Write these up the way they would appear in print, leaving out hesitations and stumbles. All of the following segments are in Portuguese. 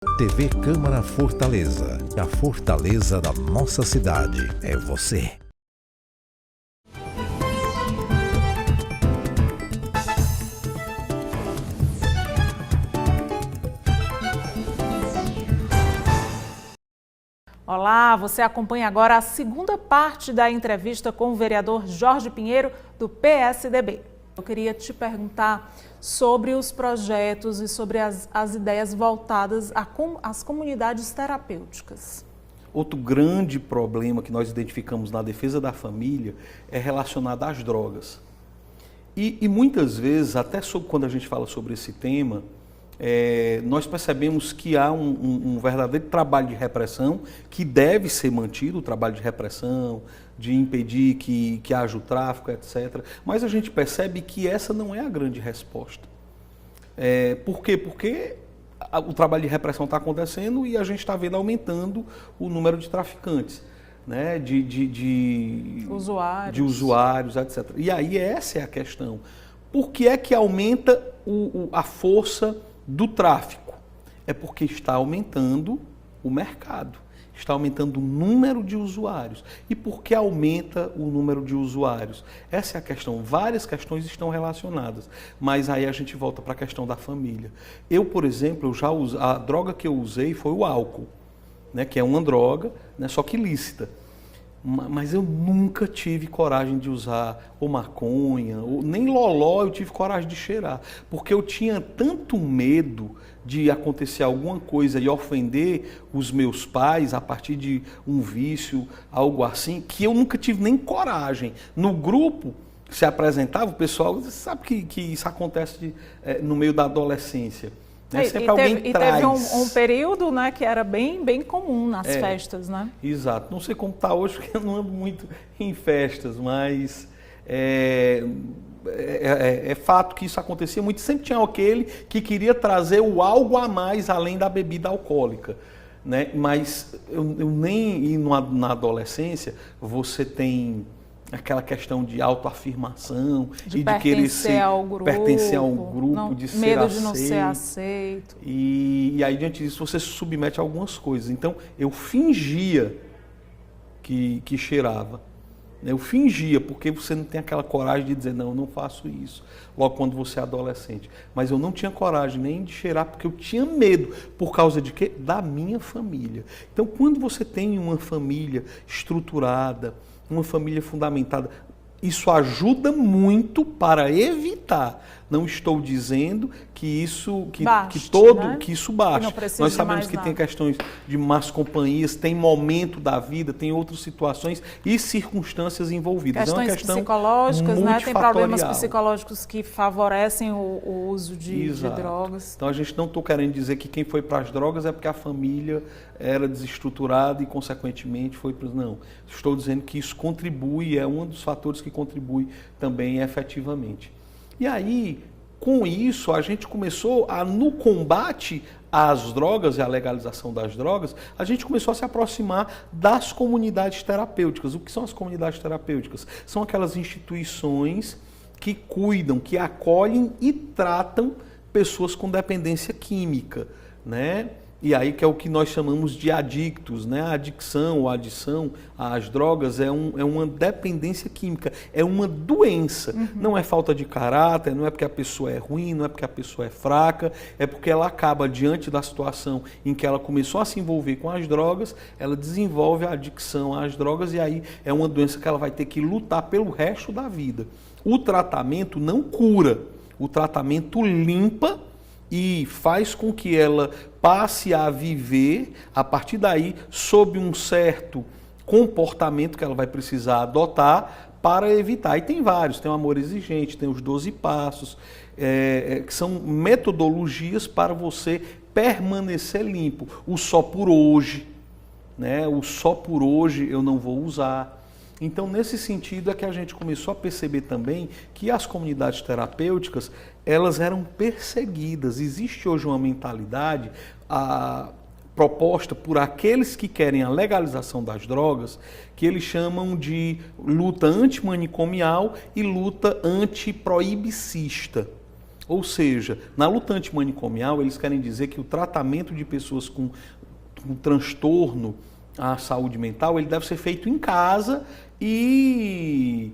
TV Câmara Fortaleza, a fortaleza da nossa cidade é você. Olá, você acompanha agora a segunda parte da entrevista com o vereador Jorge Pinheiro, do PSDB. Eu queria te perguntar sobre os projetos e sobre as ideias voltadas às comunidades terapêuticas. Outro grande problema que nós identificamos na defesa da família é relacionado às drogas. E muitas vezes, até quando a gente fala sobre esse tema, nós percebemos que há um verdadeiro trabalho de repressão que deve ser mantido, o trabalho de repressão, de impedir que haja o tráfico, etc. Mas a gente percebe que essa não é a grande resposta. Por quê? Porque o trabalho de repressão está acontecendo e a gente está vendo aumentando o número de traficantes, né? de usuários, etc. E aí essa é a questão. Por que é que aumenta a força do tráfico? É porque está aumentando o mercado, está aumentando o número de usuários. E por que aumenta o número de usuários? Essa é a questão. Várias questões estão relacionadas, mas aí a gente volta para a questão da família. Eu, por exemplo, a droga que eu usei foi o álcool, né, que é uma droga, né, só que ilícita. Mas eu nunca tive coragem de usar ou maconha, ou nem loló eu tive coragem de cheirar, porque eu tinha tanto medo de acontecer alguma coisa e ofender os meus pais a partir de um vício, algo assim, que eu nunca tive nem coragem. No grupo se apresentava, o pessoal sabe que isso acontece no meio da adolescência. Né? Sempre alguém traz. Teve um período, né, que era bem comum nas festas, né? Exato. Não sei como está hoje, porque eu não ando muito em festas, mas é fato que isso acontecia muito. Sempre tinha aquele que queria trazer o algo a mais além da bebida alcoólica. Né? Mas eu nem na adolescência você tem aquela questão de autoafirmação e de querer pertencer ao grupo, de ser medo aceito. De não ser aceito. E aí, diante disso, você se submete a algumas coisas. Então, eu fingia que cheirava. Eu fingia, porque você não tem aquela coragem de dizer, não, eu não faço isso, logo quando você é adolescente. Mas eu não tinha coragem nem de cheirar, porque eu tinha medo. Por causa de quê? Da minha família. Então, quando você tem uma família estruturada, uma família fundamentada, isso ajuda muito para evitar. Não estou dizendo que isso basta. Nós sabemos que tem questões de más companhias, tem momento da vida, tem outras situações e circunstâncias envolvidas. Questões é uma questão psicológicas, né? Tem problemas psicológicos que favorecem o uso de drogas. Então a gente não está querendo dizer que quem foi para as drogas é porque a família era desestruturada e consequentemente foi para... Não, estou dizendo que isso contribui, é um dos fatores que contribui também efetivamente. E aí, com isso, a gente começou no combate às drogas e à legalização das drogas, a gente começou a se aproximar das comunidades terapêuticas. O que são as comunidades terapêuticas? São aquelas instituições que cuidam, que acolhem e tratam pessoas com dependência química, né? E aí que é o que nós chamamos de adictos, né? A adicção ou adição às drogas é uma dependência química, é uma doença. Não é falta de caráter, não é porque a pessoa é ruim, não é porque a pessoa é fraca, é porque ela acaba, diante da situação em que ela começou a se envolver com as drogas, ela desenvolve a adicção às drogas e aí é uma doença que ela vai ter que lutar pelo resto da vida. O tratamento não cura, o tratamento limpa e faz com que ela passe a viver, a partir daí, sob um certo comportamento que ela vai precisar adotar para evitar. E tem vários, tem o amor exigente, tem os 12 passos, que são metodologias para você permanecer limpo. O só por hoje, né? O só por hoje eu não vou usar. Então, nesse sentido é que a gente começou a perceber também que as comunidades terapêuticas, elas eram perseguidas. Existe hoje uma mentalidade proposta por aqueles que querem a legalização das drogas, que eles chamam de luta antimanicomial e luta antiproibicista. Ou seja, na luta antimanicomial, eles querem dizer que o tratamento de pessoas com transtorno à saúde mental, ele deve ser feito em casa e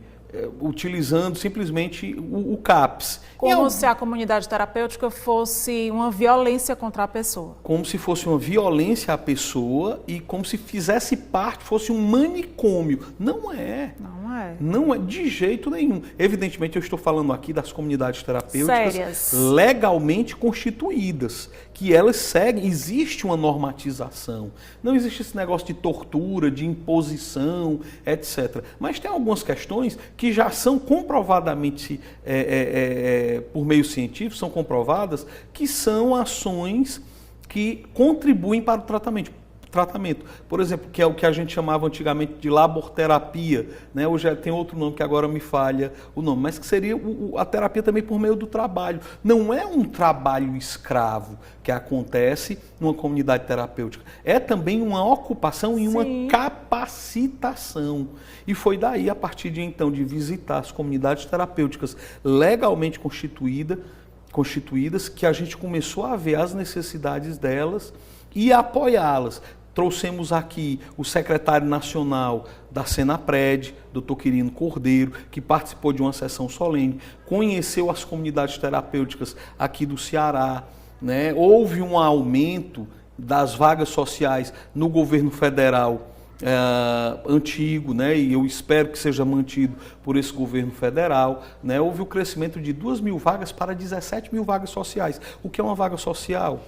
utilizando simplesmente o CAPS. Como se a comunidade terapêutica fosse uma violência contra a pessoa. Como se fosse uma violência à pessoa e como se fizesse parte, fosse um manicômio. Não é. Não é. Não é de jeito nenhum. Evidentemente, eu estou falando aqui das comunidades terapêuticas sérias, legalmente constituídas, que elas seguem, existe uma normatização. Não existe esse negócio de tortura, de imposição, etc. Mas tem algumas questões que já são comprovadamente, por meio científico, são comprovadas que são ações que contribuem para o tratamento. Por exemplo, que é o que a gente chamava antigamente de laborterapia, né? Hoje tem outro nome que agora me falha o nome, mas que seria a terapia também por meio do trabalho. Não é um trabalho escravo que acontece numa comunidade terapêutica, é também uma ocupação e uma capacitação. E foi daí, a partir de então, de visitar as comunidades terapêuticas legalmente constituídas, que a gente começou a ver as necessidades delas e apoiá-las. Trouxemos aqui o secretário nacional da Senapred, Dr. Quirino Cordeiro, que participou de uma sessão solene, conheceu as comunidades terapêuticas aqui do Ceará, né? Houve um aumento das vagas sociais no governo federal antigo, né? E eu espero que seja mantido por esse governo federal, né? Houve o crescimento de 2.000 vagas para 17.000 vagas sociais. O que é uma vaga social?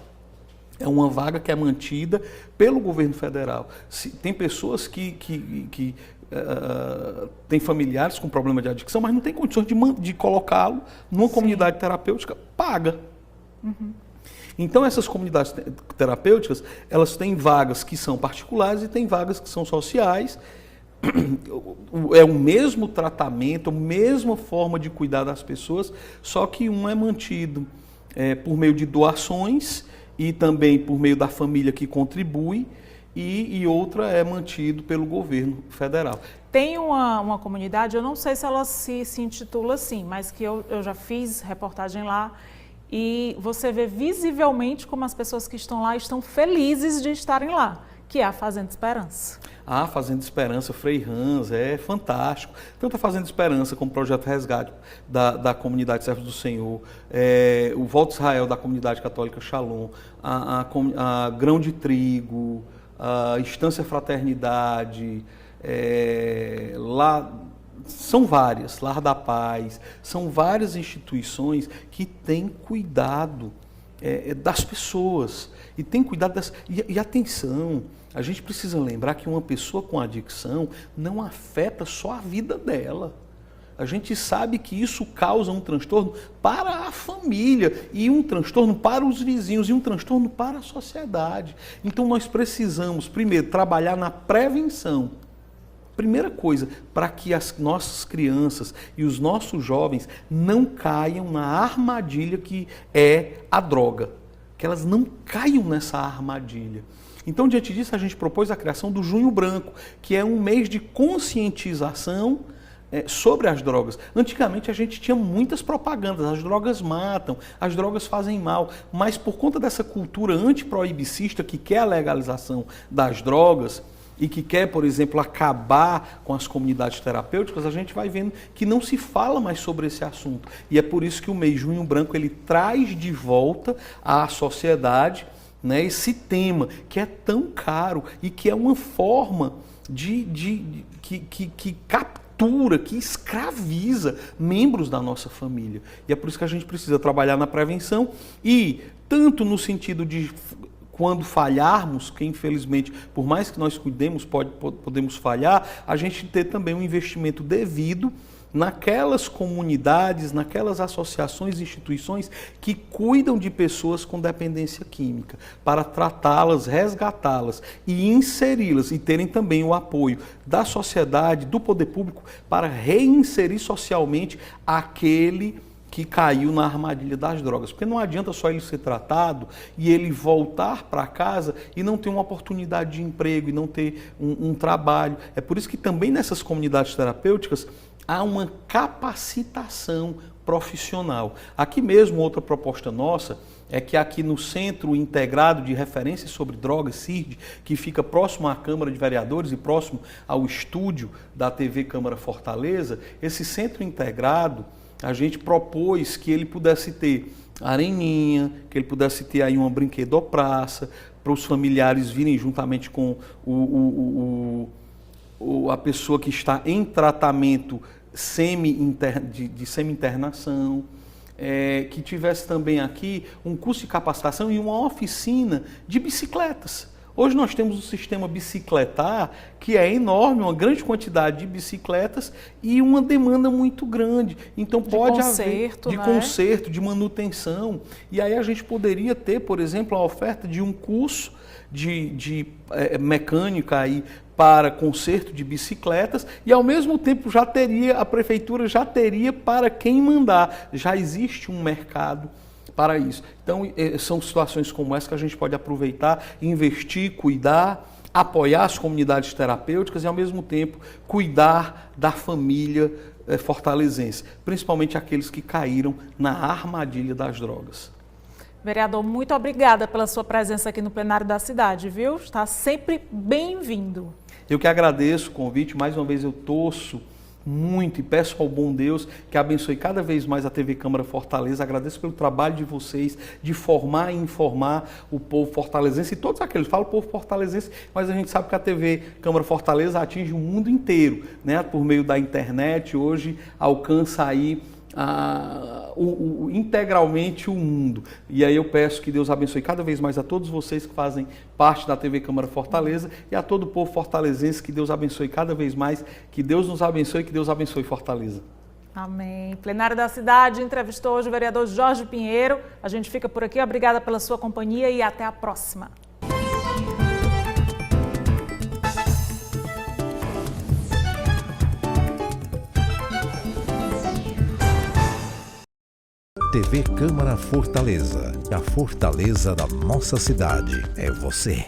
É uma vaga que é mantida pelo governo federal. Tem pessoas que têm familiares com problema de adicção, mas não tem condições de colocá-lo numa comunidade terapêutica paga. Uhum. Então, essas comunidades terapêuticas, elas têm vagas que são particulares e têm vagas que são sociais. É o mesmo tratamento, a mesma forma de cuidar das pessoas, só que um é mantido por meio de doações e também por meio da família que contribui, e outra é mantido pelo governo federal. Tem uma comunidade, eu não sei se ela se intitula assim, mas que eu já fiz reportagem lá, e você vê visivelmente como as pessoas que estão lá estão felizes de estarem lá, que é a Fazenda Esperança. A Fazenda Esperança, Frei Hans, é fantástico. Tanto a Fazenda Esperança como o Projeto Resgate da comunidade Servos do Senhor, o Volta Israel da comunidade católica Shalom, a Grão de Trigo, a Estância Fraternidade, lá são várias, Lar da Paz, são várias instituições que têm cuidado das pessoas e têm cuidado das... E atenção, a gente precisa lembrar que uma pessoa com adicção não afeta só a vida dela. A gente sabe que isso causa um transtorno para a família, e um transtorno para os vizinhos, e um transtorno para a sociedade. Então nós precisamos, primeiro, trabalhar na prevenção. Primeira coisa, para que as nossas crianças e os nossos jovens não caiam na armadilha que é a droga. Que elas não caiam nessa armadilha. Então, diante disso, a gente propôs a criação do Junho Branco, que é um mês de conscientização sobre as drogas. Antigamente a gente tinha muitas propagandas, as drogas matam, as drogas fazem mal, mas por conta dessa cultura antiproibicista que quer a legalização das drogas e que quer, por exemplo, acabar com as comunidades terapêuticas, a gente vai vendo que não se fala mais sobre esse assunto. E é por isso que o mês Junho Branco ele traz de volta à sociedade, né, esse tema que é tão caro e que é uma forma que captura, que escraviza membros da nossa família. E é por isso que a gente precisa trabalhar na prevenção e tanto no sentido de quando falharmos, que infelizmente, por mais que nós cuidemos, podemos falhar, a gente ter também um investimento devido naquelas comunidades, naquelas associações e instituições que cuidam de pessoas com dependência química, para tratá-las, resgatá-las e inseri-las e terem também o apoio da sociedade, do poder público, para reinserir socialmente aquele que caiu na armadilha das drogas. Porque não adianta só ele ser tratado e ele voltar para casa e não ter uma oportunidade de emprego e não ter um trabalho. É por isso que também nessas comunidades terapêuticas há uma capacitação profissional. Aqui mesmo, outra proposta nossa é que aqui no Centro Integrado de Referência sobre Drogas, CIRD, que fica próximo à Câmara de Vereadores e próximo ao estúdio da TV Câmara Fortaleza, esse Centro Integrado, a gente propôs que ele pudesse ter areninha, que ele pudesse ter aí uma brinquedopraça, para os familiares virem juntamente com a pessoa que está em tratamento de semi-internação, que tivesse também aqui um curso de capacitação e uma oficina de bicicletas. Hoje nós temos um sistema bicicletar que é enorme, uma grande quantidade de bicicletas e uma demanda muito grande. Então pode haver de conserto, de manutenção. E aí a gente poderia ter, por exemplo, a oferta de um curso de mecânica aí para conserto de bicicletas e ao mesmo tempo a prefeitura já teria para quem mandar. Já existe um mercado para isso. Então, são situações como essa que a gente pode aproveitar, investir, cuidar, apoiar as comunidades terapêuticas e, ao mesmo tempo, cuidar da família fortalezense, principalmente aqueles que caíram na armadilha das drogas. Vereador, muito obrigada pela sua presença aqui no plenário da cidade, viu? Está sempre bem-vindo. Eu que agradeço o convite, mais uma vez eu torço muito e peço ao bom Deus que abençoe cada vez mais a TV Câmara Fortaleza. Agradeço pelo trabalho de vocês de formar e informar o povo fortalezense e todos aqueles, falo povo fortalezense, mas a gente sabe que a TV Câmara Fortaleza atinge o mundo inteiro, né? Por meio da internet, hoje alcança aí integralmente o mundo. E aí eu peço que Deus abençoe cada vez mais a todos vocês que fazem parte da TV Câmara Fortaleza e a todo o povo fortalezense, que Deus abençoe cada vez mais, que Deus nos abençoe, que Deus abençoe Fortaleza. Amém. Plenário da cidade entrevistou hoje o vereador Jorge Pinheiro. A gente fica por aqui. Obrigada pela sua companhia e até a próxima. TV Câmara Fortaleza, a fortaleza da nossa cidade é você.